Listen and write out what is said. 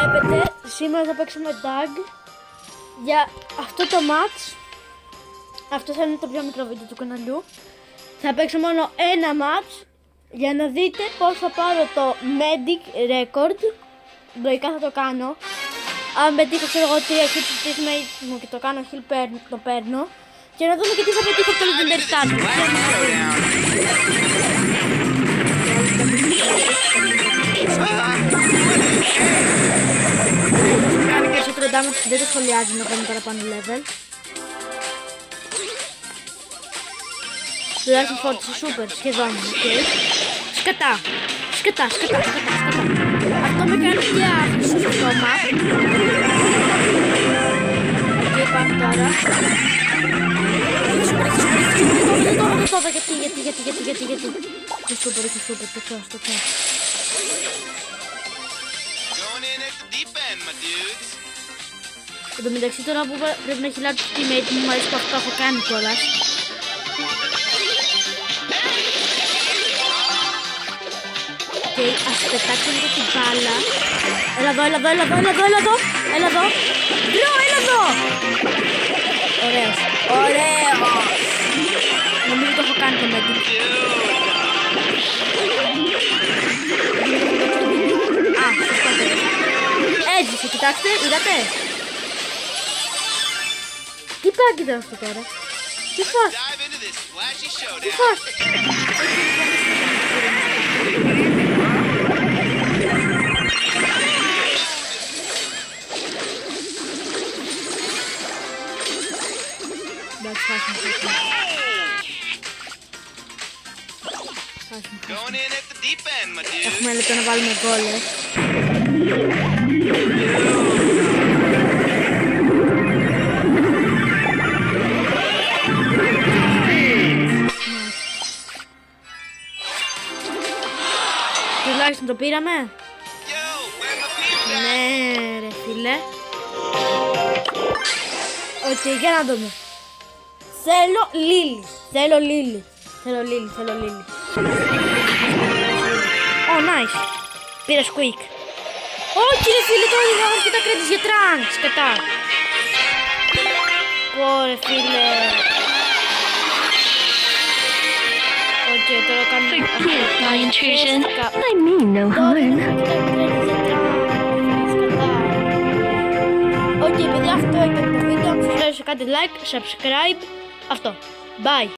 βλέπετε, σήμερα θα παίξουμε tag για αυτό το match. Αυτό θα είναι το πιο μικρό βίντεο του καναλιού. Θα παίξω μόνο ένα match για να δείτε πώς θα πάρω το Medic Record. Λογικά θα το κάνω. Αν πετύχω ξέρω εγώ 3 hits στις mates μου και το κάνω heal το παίρνω. Και να δούμε και τι θα πετύχω από το Legendary Status. Κάνει περισσότερο damage και δεν το σχολιάζει να κάνει παραπάνω level. Τουλάχιστον φόρτισε super σχεδόν, okay. Σκατά. Αυτό με κάνει και άχρηστο στο στόμα. Και πάμε τώρα. Γιατί. Και super, το ξέρω. Εν τω μεταξύ τώρα που πρέπει να χειλάω τους teammates μου αρέσει που αυτό έχω κάνει κιόλας. Και ας πετάξω λίγο την μπάλα. Έλα εδώ. Μπρο, έλα εδώ. Ωραίος. Νομίζω το έχω κάνει το Medic. Έζησε, κοιτάξτε, είδατε. Τι πάγκη ήταν αυτό τώρα. Τι φας. Εντάξει, χάσουμε. Έχουμε λεπτό να βάλουμε γκολ. Τουλάχιστον το πήραμε. Ναι ρε φίλε. Οκ, για να δούμε. Θέλω Λίλι. Oh, nice. Πήρα squeak. Όχι ρε φίλε, τώρα δεν θα έχω αρκετά credits για trunks. Κατά. Ωραία φίλε. Οκ, τώρα κάνουμε My intrusion. I mean no harm. Οκ, παιδιά, αυτό ήταν το βίντεο. Αν σας άρεσε κάντε like, subscribe. Αυτό. Bye.